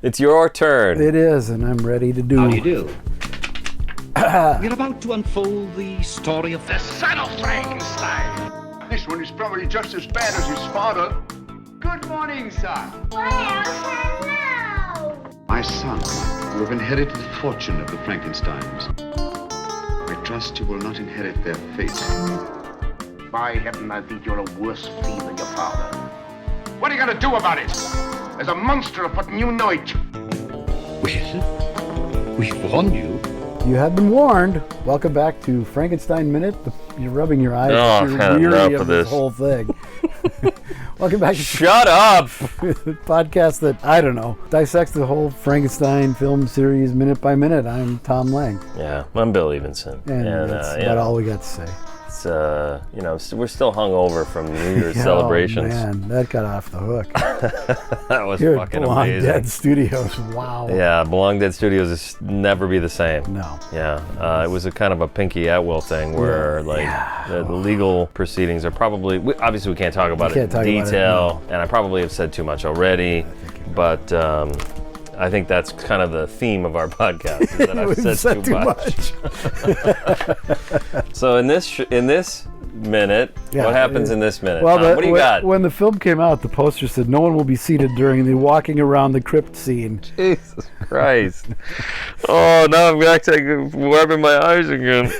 It's your turn. It is, and I'm ready to do. How do you do? We're about to unfold the story of the Son of Frankenstein. This one is probably just as bad as his father. Good morning, son. Well, hello. My son, you have inherited the fortune of the Frankensteins. I trust you will not inherit their fate. By heaven, I think you're a worse fiend than your father. What are you going to do about it? There's a monster afoot and you know it. Well, we've warned you. You have been warned. Welcome back to Frankenstein Minute. You're rubbing your eyes. Oh, You're I've had weary enough of of this this. whole thing. Welcome back to Shut up! the podcast that, I don't know, dissects the whole Frankenstein film series minute by minute. I'm Tom Lang. Yeah, I'm Bill Evenson. And that's about all we got to say. It's, we're still hungover from New Year's celebrations. Oh, man, that got off the hook. That was Here at fucking Belong amazing. Dead Studios. Wow. Yeah, Belong Dead Studios is never be the same. No. Yeah, it was a kind of a Pinky Atwill thing where the legal proceedings are probably, obviously we can't talk about it in detail, and I probably have said too much already, but I think that's kind of the theme of our podcast, is that I've said too much. So in this minute, what happens in this minute? Well, Tom, what do you got? When the film came out, the poster said no one will be seated during the walking around the crypt scene. Jesus Christ. Oh, now I'm back to rubbing my eyes again.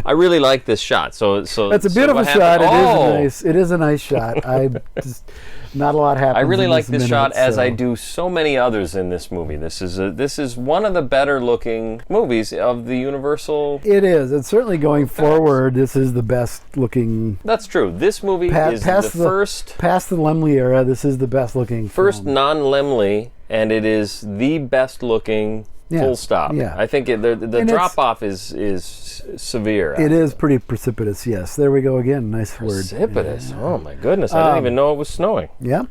I really like this shot. So That's a beautiful shot. It is a nice shot. Not a lot happens. I really like this minute, shot, as so. I do so many others in this movie. This is one of the better looking movies of the Universal. It is. It's certainly going forward. This is the best looking. That's true. This movie is the first past the Laemmle era. This is the best looking first film. non-Laemmle, and it is the best looking. Full stop. Yeah. I think the drop off is severe. It is pretty precipitous. Yes. There we go again. Nice word. Precipitous. Yeah. Oh my goodness! I didn't even know it was snowing. Yeah.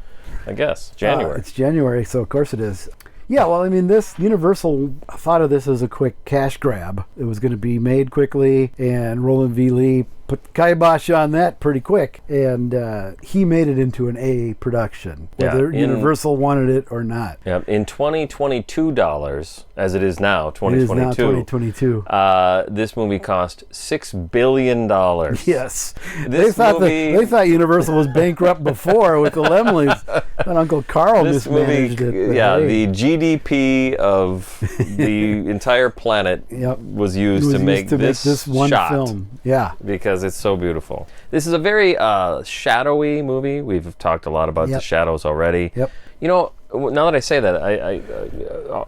I guess January. It's January, so of course it is. Yeah, well, I mean, this Universal thought of this as a quick cash grab. It was going to be made quickly, and Roland V. Lee put the kibosh on that pretty quick, and he made it into an A production, whether Universal wanted it or not. Yeah, in 2022 dollars, as it is now, 2022. It is now 2022. This movie cost $6 billion. Yes, they thought Universal was bankrupt before with the Laemmles. And Uncle Carl mismanaged it. Yeah, the GDP of the entire planet was used to make this one shot film. Yeah, because it's so beautiful. This is a very shadowy movie. We've talked a lot about the shadows already. Yep. You know, now that I say that,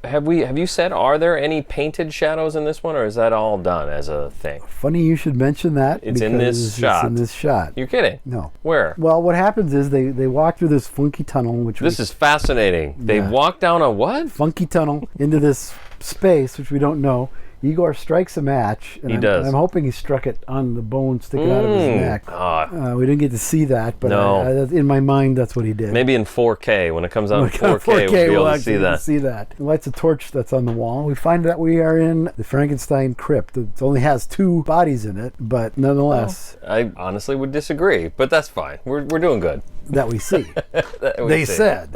have you said, are there any painted shadows in this one, or is that all done as a thing? Funny you should mention that. It's in this shot. It's in this shot. You're kidding? No. Where? Well, what happens is they walk through this funky tunnel, This is fascinating. They walk down a what? Funky tunnel into this space, which we don't know. Igor strikes a match. And he does. I'm hoping he struck it on the bone sticking out of his neck. We didn't get to see that, but in my mind, that's what he did. Maybe in 4K. When it comes out in 4K, we'll be able to see that. He lights a torch that's on the wall. We find that we are in the Frankenstein crypt. It only has 2 bodies in it, but nonetheless. Well, I honestly would disagree, but that's fine. We're doing good. That we see. They said.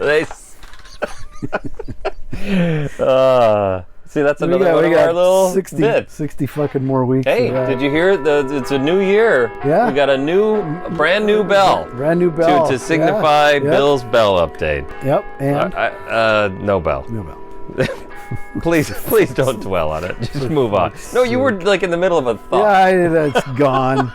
See, that's another one of our little 60 fucking more weeks. Hey, did you hear it? It's a new year. Yeah. We got a brand new bell. Brand new bell. To signify Bill's bell update. Yep. And? No bell. No bell. Please don't dwell on it. Just move on. No, you were like in the middle of a thought. Yeah, that's gone.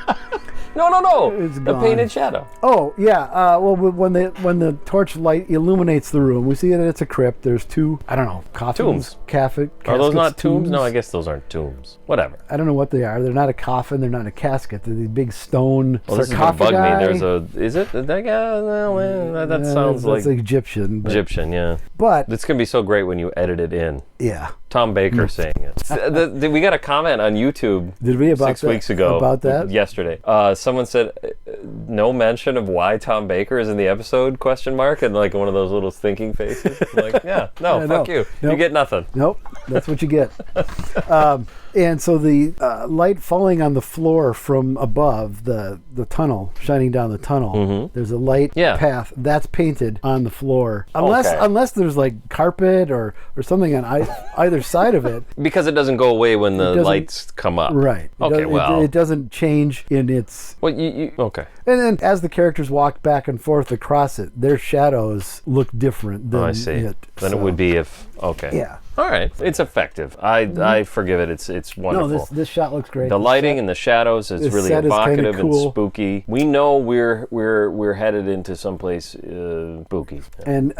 No. It's the gone. painted shadow. Oh, yeah. Well, when the torch light illuminates the room, we see that it's a crypt. There's 2, I don't know, coffins. Tombs. Are those not tombs? No, I guess those aren't tombs. Whatever. I don't know what they are. They're not a coffin. They're not a casket. They're these big stone sarcophagi. This is gonna bug me. Is it? That sounds like Egyptian. Egyptian, yeah. But it's gonna be so great when you edit it in. Yeah. Tom Baker saying it. We got a comment on YouTube. Did we 6 weeks ago about that? Yesterday. Someone said no mention of why Tom Baker is in the episode ? And like one of those little thinking faces. I'm like, fuck you. Nope. You get nothing. Nope. That's what you get. And so the light falling on the floor from above, the tunnel, shining down the tunnel, there's a light path that's painted on the floor. Unless there's like carpet or something on either side of it. Because it doesn't go away when the lights come up. Right. It doesn't change in its... Well, okay. And then as the characters walk back and forth across it, their shadows look different than Than it would be if... Okay. Yeah. All right. It's effective. I forgive it. It's wonderful. No, this shot looks great. The lighting and the shadows is really evocative and spooky. We know we're headed into someplace spooky. And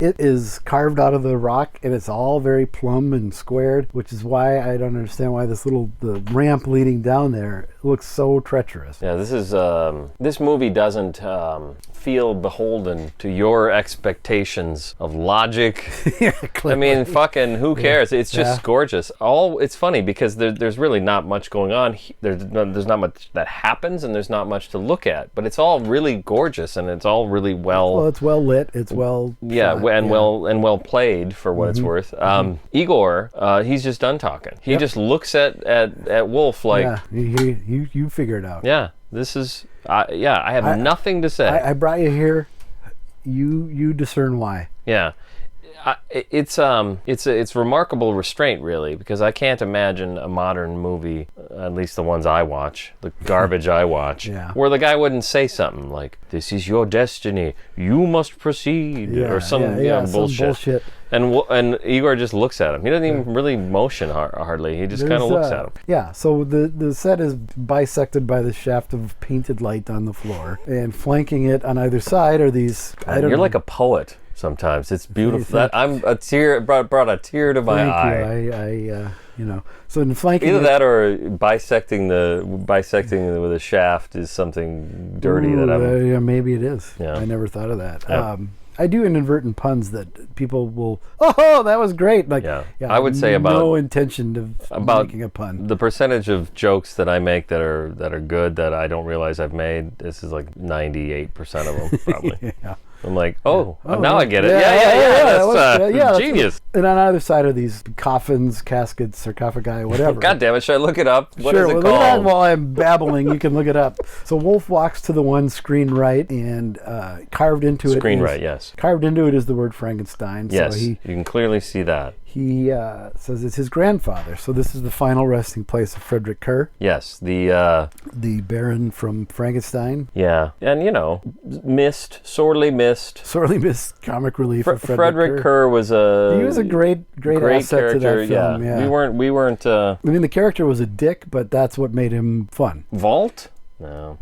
it is carved out of the rock, and it's all very plumb and squared, which is why I don't understand why the ramp leading down there looks so treacherous. Yeah, this movie doesn't feel beholden to your expectations of logic. I mean, fucking who cares? It's just gorgeous. It's funny because there's really not much going on. There's not much that happens, and there's not much to look at. But it's all really gorgeous, and it's all really well. It's well lit. It's well. Yeah, shot, well played for what it's worth. Igor, he's just done talking. He just looks at Wolf like. Yeah, you figure it out. Yeah, this is. I have nothing to say. I brought you here. You discern why. Yeah. It's remarkable restraint, really, because I can't imagine a modern movie, at least the ones I watch, the garbage I watch, where the guy wouldn't say something like, "This is your destiny, you must proceed," or some bullshit. And Igor just looks at him. He doesn't even really motion hardly. He just kind of looks at him. Yeah, so the set is bisected by the shaft of painted light on the floor, and flanking it on either side are these... You're like a poet. Sometimes it's beautiful. Brought a tear to my eye. So in flanking either that or bisecting with a shaft is something dirty that I'm. Yeah, maybe it is. Yeah. I never thought of that. Yeah. I do inadvertent puns that people will. Oh, that was great! Like, I would say about no intention of making a pun. The percentage of jokes that I make that are good that I don't realize I've made. This is like 98% of them probably. I'm like, now I get it. That's genius. And on either side are these coffins, caskets, sarcophagi, whatever. God damn it, should I look it up? What is it called? Look at that while I'm babbling. You can look it up. So Wolf walks to the one screen right, and carved into it. Screen right, yes. Carved into it is the word Frankenstein. Yes, so you can clearly see that. He says it's his grandfather. So this is the final resting place of Frederick Kerr. Yes, the Baron from Frankenstein. Yeah, and sorely missed comic relief of Frederick Kerr was a great asset character to that film. Yeah. We weren't. I mean, the character was a dick, but that's what made him fun. Vault? No.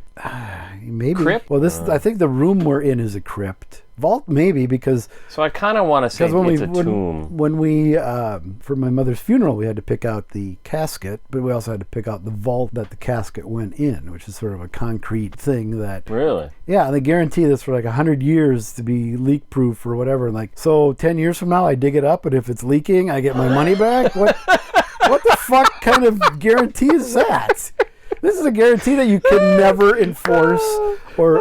Maybe. Crypt? Well, I think the room we're in is a crypt. Vault, maybe, because... So I kind of want to say it's a tomb. When we, for my mother's funeral, we had to pick out the casket, but we also had to pick out the vault that the casket went in, which is sort of a concrete thing that... Really? Yeah, and they guarantee this for like 100 years to be leak-proof or whatever. And like, so 10 years from now, I dig it up, and if it's leaking, I get my money back? What the fuck kind of guarantee is that? This is a guarantee that you can never enforce or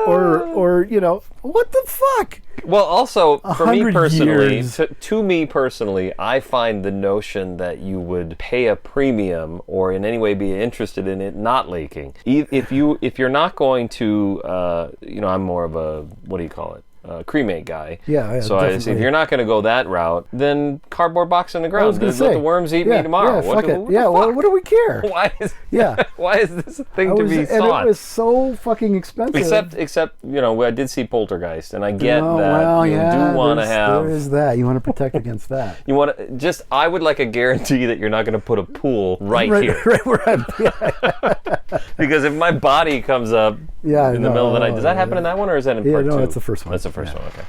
what the fuck? Well, also, for me personally, to me personally, I find the notion that you would pay a premium or in any way be interested in it not leaking. If you're not going to, I'm more of a, what do you call it? Cremate guy. Yeah, so I see if you're not going to go that route, then cardboard box in the ground. Let the worms eat me tomorrow. Yeah, fuck it. What do we care? Why is this a thing to be sought? And it was so fucking expensive. Except I did see Poltergeist, and I get that you do want to have. There is that. You want to protect against that. You want to I would like a guarantee that you're not going to put a pool right here. Right where I'm. Because if my body comes up in the middle of the night, does that happen in that one, or is that in part two? No, that's the first one. That's the first one, okay.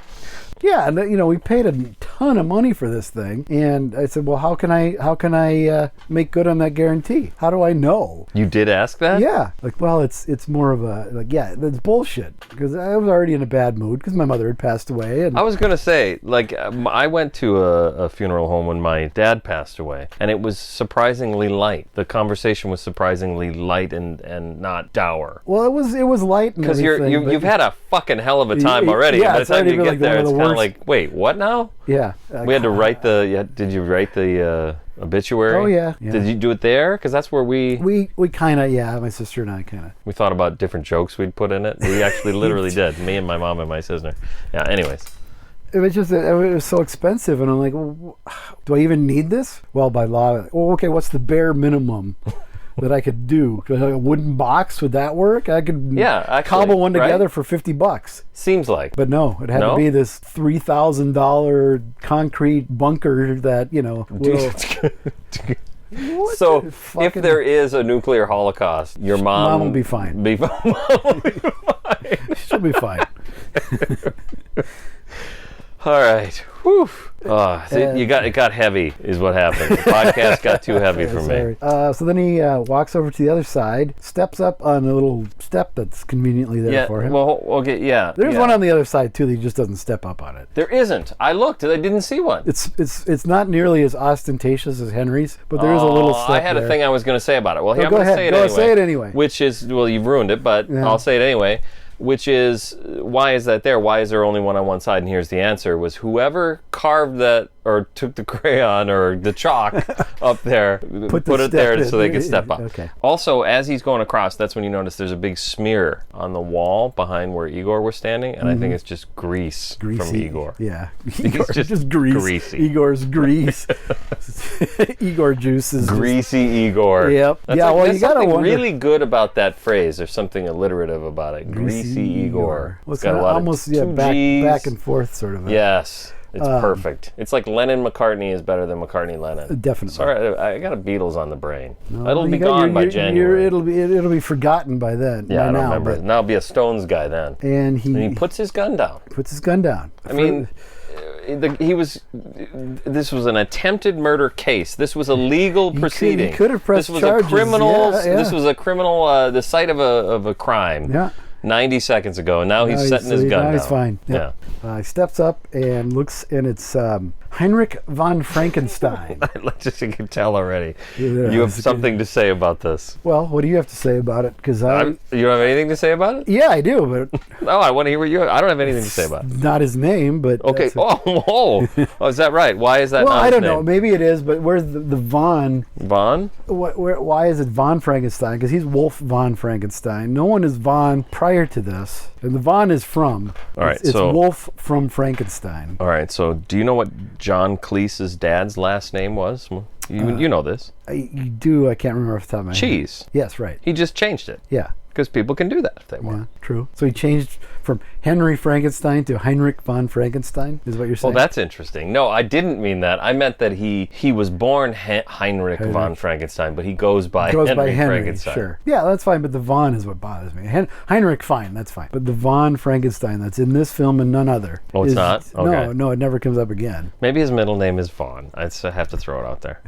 Yeah, and we paid a ton of money for this thing, and I said, "Well, how can I make good on that guarantee? How do I know?" You did ask that? Yeah, it's more of a that's bullshit, because I was already in a bad mood because my mother had passed away. And I was gonna say, I went to a funeral home when my dad passed away, and it was surprisingly light. The conversation was surprisingly light and not dour. Well, it was light because you've had a fucking hell of a time already. Yeah, by the time you get there, it's kind of of like, wait, what now? Yeah. We had to write did you write the obituary? Oh, yeah. Did you do it there? Because that's where we kind of, my sister and I kind of. We thought about different jokes we'd put in it. We actually literally did. Me and my mom and my sister. Yeah, anyways. It was just, it was so expensive. And I'm like, well, do I even need this? Well, by law, okay, what's the bare minimum that I could do? Like a wooden box, would that work? I could cobble one together for $50. Seems like. But no, it had to be this $3,000 concrete bunker that, will... So, if there is a nuclear holocaust, your mom will be fine. She'll be fine. All right. Whew. It got heavy, is what happened. The podcast got too heavy for me. So then he walks over to the other side, steps up on a little step that's conveniently there for him. Well, okay, yeah. There's one on the other side too. That he just doesn't step up on it. There isn't. I looked. I didn't see one. It's not nearly as ostentatious as Henry's, but there is a little step. I had a thing I was going to say about it. Well, I'm going to say it anyway. Say it anyway. Which is, well, you've ruined it, but I'll say it anyway. Which is, why is that there? Why is there only one on one side? And here's the answer: was whoever carved that or took the crayon or the chalk up there, put it there so they could step up. Okay. Also, as he's going across, that's when you notice there's a big smear on the wall behind where Igor was standing, and I think it's just grease from Igor. Yeah, Igor's just grease. Greasy. Igor's grease. Igor juices. Greasy Igor. Yep. That's well, you gotta something wonder. Really good about that phrase. There's something alliterative about it. Greasy Igor. Well, it's got a lot almost of back and forth sort of. Yes. It's perfect. It's like Lennon-McCartney is better than McCartney-Lennon. Definitely. Sorry, I got a Beatles on the brain. It'll be gone by January. It'll be forgotten by then. Yeah, I don't remember. Now I'll be a Stones guy then. And he puts his gun down. I mean, this was an attempted murder case. This was a legal proceeding. He could have pressed charges. charges. This was a criminal, the site of a crime. Yeah. 90 seconds ago, and now he's setting his gun down. He's fine. Yeah. He steps up and looks, and it's Heinrich von Frankenstein. You can tell already. You have something to say about this. Well, what do you have to say about it? Because you don't have anything to say about it? Yeah, I do, but no, I want to hear what you. I don't have anything to say about it. Not his name, but okay. Oh, is that right? Why is that? Well, not I don't his know. name? Maybe it is, but where's the von? Von? Why is it von Frankenstein? Because he's Wolf von Frankenstein. No one is von prior to this, and the von is from. All right, it's Wolf from Frankenstein. All right. So, do you know what John Cleese's dad's last name was? You know this. You do. I can't remember off the top of my head. Cheese. Yes, right. He just changed it. Yeah. Because people can do that if they want. Yeah, true. So he changed from Henry Frankenstein to Heinrich von Frankenstein, is what you're saying? Well, that's interesting. No, I didn't mean that. I meant that he was born Heinrich von Frankenstein, but he goes by Henry Frankenstein. Sure. Yeah, that's fine, but the von is what bothers me. Heinrich, fine, that's fine. But the von Frankenstein that's in this film and none other. Oh, it's not? Okay. No, it never comes up again. Maybe his middle name is Vaughn. I have to throw it out there.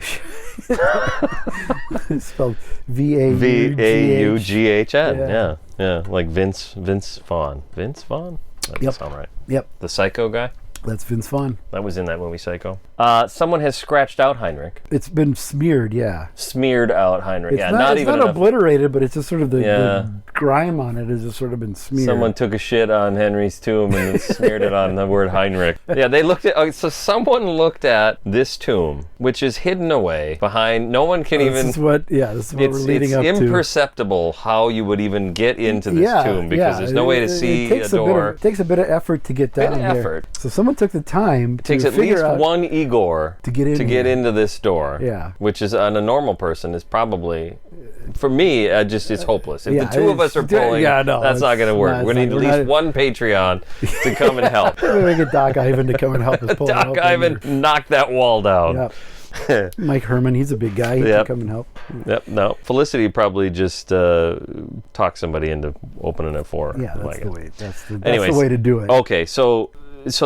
It's spelled V-A-U-G-H. V-A-U-G-H-N. Yeah, like Vince Vaughn. Vince Vaughn? That doesn't sound right. Yep. The Psycho guy? That's Vince Vaughn. That was in that movie Psycho. Someone has scratched out Heinrich. It's been smeared, yeah. Smeared out Heinrich. It's not even obliterated, but it's just sort of the grime on it has just sort of been smeared. Someone took a shit on Henry's tomb and then smeared it on the word Heinrich. Yeah, they looked at. So someone looked at this tomb, which is hidden away behind. No one can even. This is what we're leading up to. It's imperceptible how you would even get into this tomb because there's no way to see a door. It takes a bit of effort to get down there. So someone took the time. It takes at least one Igor to get into this door. Yeah. Which is on a normal person is probably, for me, it's hopeless. If the two of us are pulling, that's not going to work. We need at least one Patreon to come and help. We get Doc Ivan to come and help us pull Doc Ivan knock that wall down. Yep. Mike Herman, he's a big guy. He can come and help. Yep. No, Felicity probably just talked somebody into opening it for her. Yeah, that's the way. That's the way to do it. Okay, so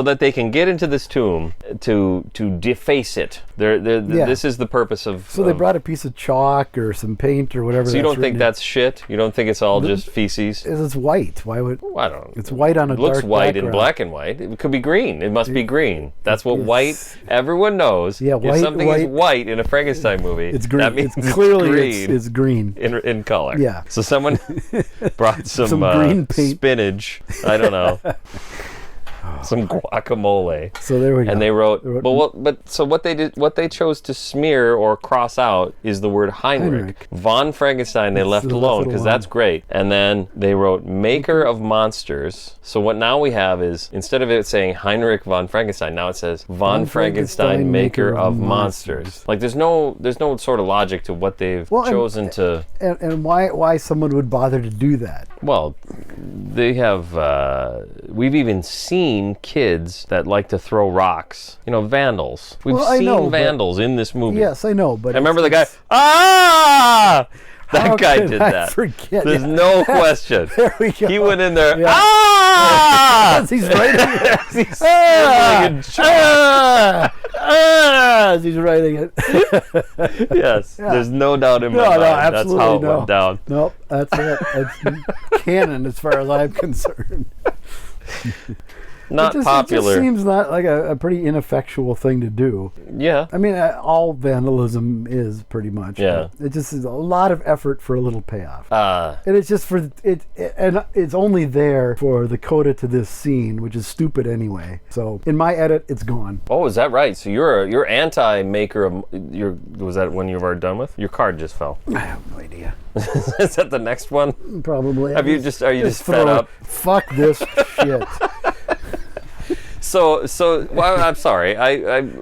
that they can get into this tomb to deface it. This is the purpose of. So they brought a piece of chalk or some paint or whatever. So you don't think that's shit? You don't think it's all just feces? It's white. Why would? I don't know. It's white on a dark background. It looks white in black and white. It could be green. It must be green. That's what white. Everyone knows. Yeah, if something is white in a Frankenstein movie, it's green. That means it's clearly green. It's green in color. Yeah. So someone brought some green paint. spinach. I don't know. some guacamole. So there we go. And they wrote, so what they chose to smear or cross out is the word Heinrich. Von Frankenstein they left alone because that's great. And then they wrote maker of monsters. So what now we have is, instead of it saying Heinrich von Frankenstein, now it says von Frankenstein, maker of monsters. Like there's no sort of logic to what they've chosen to. And why someone would bother to do that? Well, they have. We've even seen kids that like to throw rocks. You know, vandals. We've seen vandals in this movie. Yes, I know, but I remember the guy. Ah! That guy did that. Forget There's no question. There we go. He went in there. Yeah. Ah! As he's writing it. As he's writing it. Yes, there's no doubt in my mind. That's how it went down. Nope, that's it. That's canon as far as I'm concerned. Not popular. It just seems not like a pretty ineffectual thing to do. Yeah. I mean, all vandalism is pretty much. Yeah. It just is a lot of effort for a little payoff. And it's just and it's only there for the coda to this scene, which is stupid anyway. So in my edit, it's gone. Oh, is that right? So you're anti-maker of was that one you were done with? Your card just fell. I have no idea. Is that the next one? Probably. Are you just fed up? Fuck this shit. So well, I'm sorry. I'm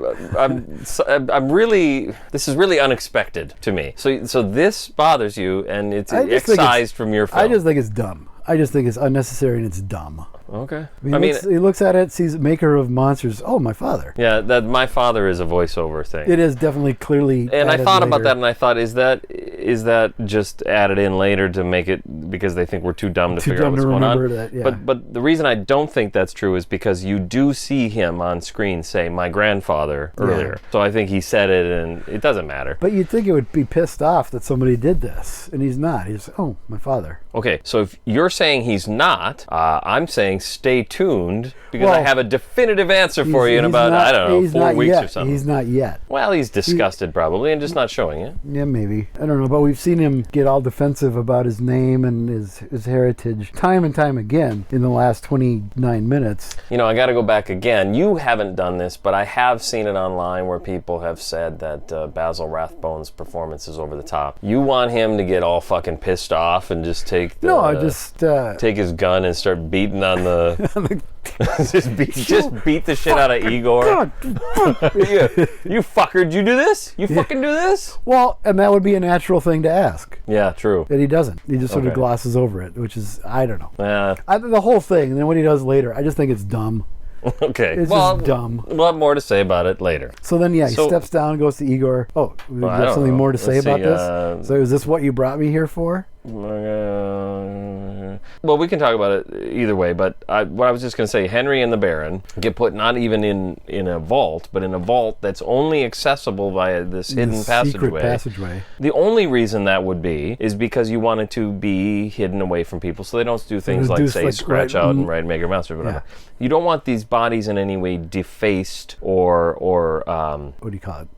really. This is really unexpected to me. So this bothers you, and it's excised from your film. I just think it's dumb. I just think it's unnecessary and it's dumb. Okay. I mean, he looks at it, sees maker of monsters. Oh, my father. Yeah, that my father is a voiceover thing. It is definitely clearly. And I thought about that, and I thought, is that just added in later to make it because they think we're too dumb to figure out what's going on? That, yeah. But the reason I don't think that's true is because you do see him on screen say "my grandfather" earlier. Yeah. So I think he said it, and it doesn't matter. But you'd think it would be pissed off that somebody did this, and he's not. He's my father. Okay, so if you're saying he's not, I'm saying stay tuned because I have a definitive answer for you in about, I don't know, 4 weeks or something. He's not yet. Well, he's disgusted probably and just not showing it. Yeah, maybe. I don't know, but we've seen him get all defensive about his name and his heritage time and time again in the last 29 minutes. You know, I got to go back again. You haven't done this, but I have seen it online where people have said that Basil Rathbone's performance is over the top. You want him to get all fucking pissed off and just take take his gun and start beating on the just beat the shit out of Igor. You fucker, did you do this? You fucking do this? Well, and that would be a natural thing to ask. Yeah, true. And he doesn't. He just sort of glosses over it, which is, I don't know. Yeah. The whole thing, and then what he does later, I just think it's dumb. Okay. It's just dumb. We'll have more to say about it later. So then, he steps down, goes to Igor. Oh, you have something more to say about this? So is this what you brought me here for? Well, we can talk about it either way, but what I was just going to say, Henry and the Baron get put not even in a vault, but in a vault that's only accessible via this hidden secret passageway. The only reason that would be is because you want it to be hidden away from people, so they don't do things like, say, scratch out and write Mega Mouse or whatever. Yeah. You don't want these bodies in any way defaced or what do you call it?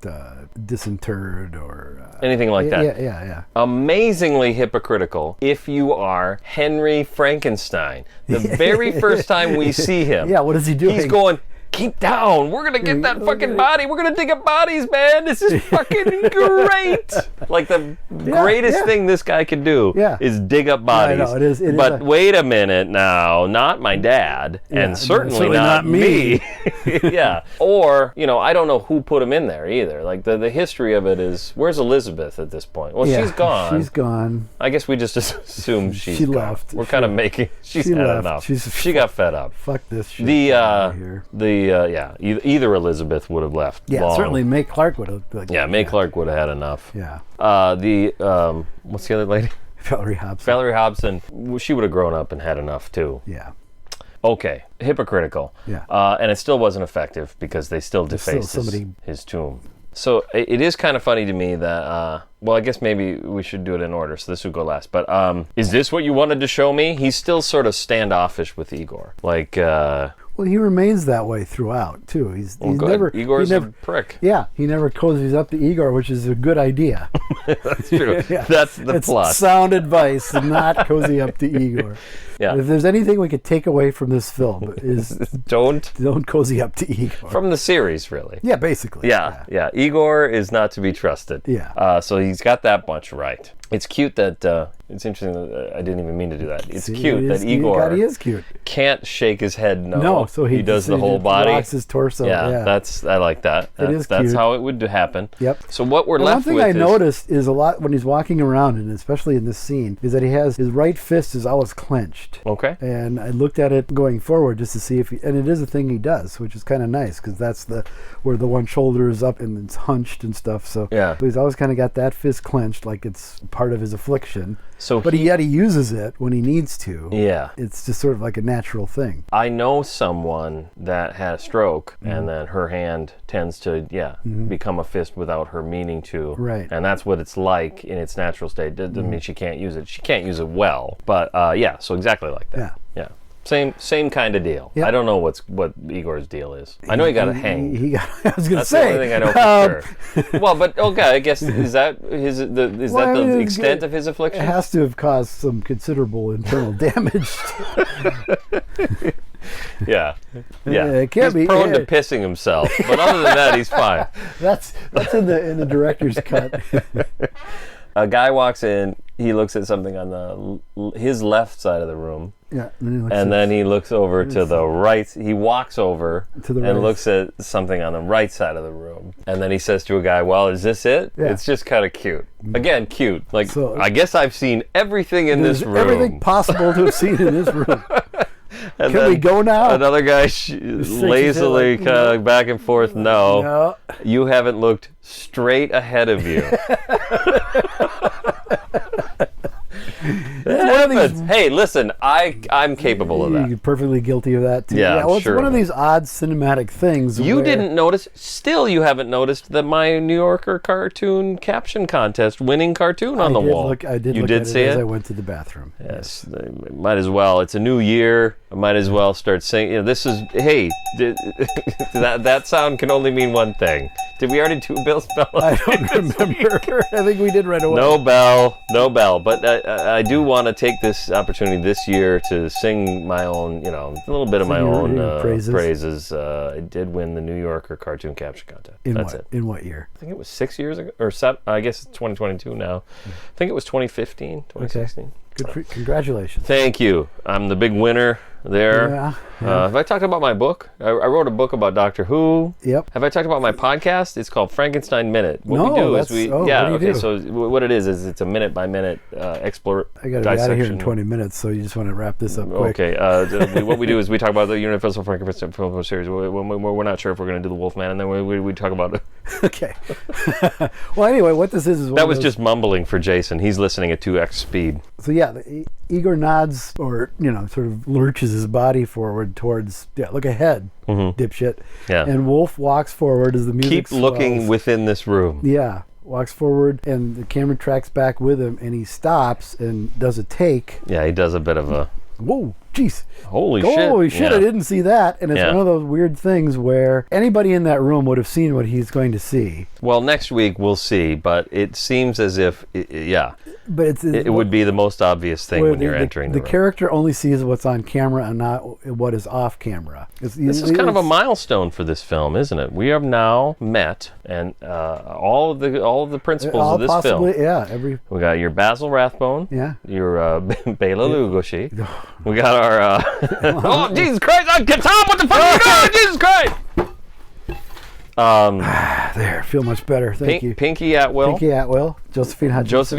Disinterred or anything like that. Yeah. Amazingly hypocritical if you are Henry Frankenstein. The very first time we see him, what is he doing? He's going, keep down. We're going to get that fucking body. We're going to dig up bodies, man. This is fucking great. Like the greatest thing this guy could do is dig up bodies. I know, it is. But wait a minute now. Not my dad. And certainly not me. Yeah. Or, I don't know who put him in there either. Like the history of it is, where's Elizabeth at this point? Well, she's gone. She's gone. I guess we just assume she left. We're kind of making, she's had enough. She got fed up. Fuck this shit. Either Elizabeth would have left. Yeah, long. Certainly May Clark would have. May Clark would have had enough. Yeah. What's the other lady? Valerie Hobson. Valerie Hobson. She would have grown up and had enough too. Yeah. Okay, hypocritical. Yeah. And it still wasn't effective because they still defaced his tomb. So it is kind of funny to me that, I guess maybe we should do it in order, so this would go last. But is this what you wanted to show me? He's still sort of standoffish with Igor. Like, well, he remains that way throughout, too. He's never... Igor's a prick. Yeah, he never cozies up to Igor, which is a good idea. That's true. That's the plot. Sound advice, to not cozy up to Igor. Yeah. If there's anything we could take away from this film is Don't cozy up to Igor. from the series, really. Yeah, basically. Yeah. Igor is not to be trusted. Yeah. So he's got that bunch right. It's cute that it's interesting that I didn't even mean to do that. It's cute that Igor he is cute. can't shake his head. No, so he does the whole just body. rocks his torso. Yeah. I like that. Is That's cute. how it would happen. Yep. So what we're And left one with thing I is noticed is a lot when he's walking around, and especially in this scene, is that he has his right fist is always clenched. okay. And I looked at it going forward just to see if and it is a thing he does, which is kind of nice because that's where the one shoulder is up and it's hunched and stuff. So Yeah. he's always kind of got that fist clenched like it's part of his affliction. So But yet he uses it when he needs to. yeah. It's just sort of like a natural thing. I know someone that had a stroke, Mm-hmm. and then her hand tends to, become a fist without her meaning to. Right. And that's what it's like in its natural state. Doesn't mean she can't use it. She can't use it well, but so exactly like that. Yeah. Same kind of deal. Yeah. I don't know what Igor's deal is. I know he got hanged. He got, I was going to That's say. the only thing I know for sure. Well, but okay, I guess is that the extent of his affliction? It has to have caused some considerable internal damage. Yeah. It can't He's be prone to pissing himself, but other than that, he's fine. That's in the director's cut. A guy walks in. He looks at something on his left side of the room. Yeah, And then he looks over to the right. He walks over To the and right. looks at something on the right side of the room. And then he says to a guy, well, is this it? Yeah. It's just kind of cute. Again, cute. Like, So- I guess I've seen everything in this room. Everything possible to have seen in this room. And Can then we go now? Another guy lazily like, kind of back and forth. No, No. you haven't looked straight ahead of you. Hey, listen, I'm capable of that. You're perfectly guilty of that too. Yeah, well, it's sure one of of it. these odd cinematic things. You where- didn't notice, still you haven't noticed that my New Yorker cartoon caption contest winning cartoon on the wall. I did You look did at see it as it? I went to the bathroom. Yes, might as well. It's a new year. I might as well start singing. You know, this is, hey, that sound can only mean one thing. Did we already do Bill's Bell? I don't remember. I think we did right away. No bell. But I do want to take this opportunity this year to sing my own, a little bit of my own praises. I did win the New Yorker cartoon caption contest. That's it. In what year? I think it was 6 years ago, or 7. I guess it's 2022 now. I think it was 2015, 2016. Okay. Congratulations. Thank you. I'm the big winner there. Yeah. Have I talked about my book? I wrote a book about Doctor Who. Yep. Have I talked about my podcast? It's called Frankenstein Minute. What No, we do is what do you do? So what it is it's a minute by minute explore. I got to be out of here in 20 minutes, so you just want to wrap this up quick. Okay. What we do is we talk about the Universal Frankenstein film series. We're not sure if we're going to do the Wolfman, and then we talk about it. Okay. Well, anyway, what this is one that of was those- just mumbling for Jason. He's listening at 2x speed. So yeah, Igor nods or sort of lurches his body forward towards look ahead, dipshit. Yeah. And Wolf walks forward as the music Keep looking swells. within this room. Yeah, walks forward and the camera tracks back with him and he stops and does a take. Yeah, he does a bit of a Whoa, jeez. holy shit. Holy shit, Yeah. I didn't see that. And it's Yeah. one of those weird things where anybody in that room would have seen what he's going to see. Well, next week we'll see, but it seems as if, But it would be the most obvious thing where when you're entering the room. character only sees what's on camera and not what is off camera. This is kind of a milestone for this film, isn't it? We have now met, and all of the principles of this film. Yeah, We got your Basil Rathbone. Yeah. Your Bela Lugosi. We got our. Oh Jesus Christ! Tom, what the fuck are you doing? Jesus Christ! There, feel much better. Thank you. Pinky Atwell. Pinky Atwell, Josephine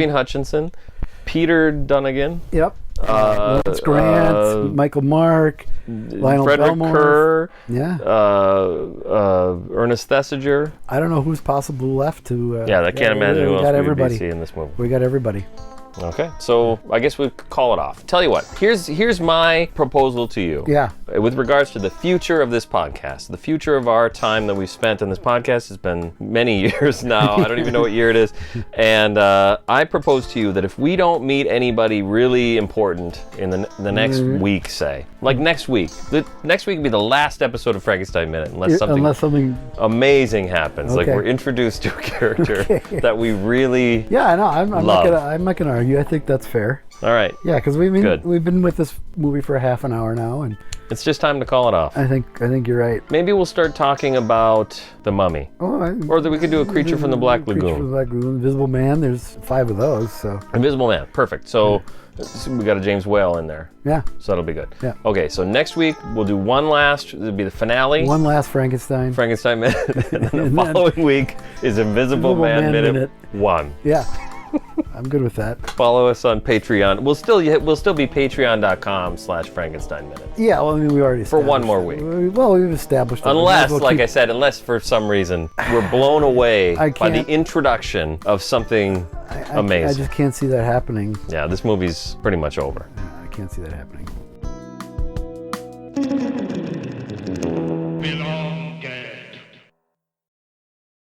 Hutchinson. Peter Dunnigan. Yep. Lawrence Grant, Michael Mark, Lionel Frederick Belmore. Kerr. Yeah. Ernest Thesiger. I don't know who's possible left to. I can't imagine who we else got we would everybody. be seeing in this movie. We got everybody. Okay, so I guess we could call it off. Tell you what, here's my proposal to you. Yeah. With regards to the future of this podcast, the future of our time that we've spent on this podcast has been many years now. I don't even know what year it is. And I propose to you that if we don't meet anybody really important in the next week, say, like next week, the next week would be the last episode of Frankenstein Minute, unless something amazing happens. Okay. Like we're introduced to a character that we really Yeah, I know. I'm love. not gonna argue. I think that's fair. All right. Yeah, because we've been with this movie for a half an hour now, and It's just time to call it off. I think you're right. Maybe we'll start talking about The Mummy. Or that we could do a Creature from the Black Lagoon. Creature from the Black Lagoon. Invisible Man, there's 5 of those, so. Invisible Man, perfect. So we got a James Whale in there. Yeah. So that'll be good. Yeah. Okay, so next week we'll do one last, it'll be the finale. One last Frankenstein. Frankenstein Minute. And then the following week is Invisible Man Minute 1. Yeah. I'm good with that. Follow us on Patreon. We'll still be patreon.com/Frankenstein Minute. Yeah, well, I mean, we already For one more week. Well, we've established that. Unless, like I said, unless for some reason we're blown away by the introduction of something amazing. I just can't see that happening. Yeah, this movie's pretty much over. I can't see that happening. Belong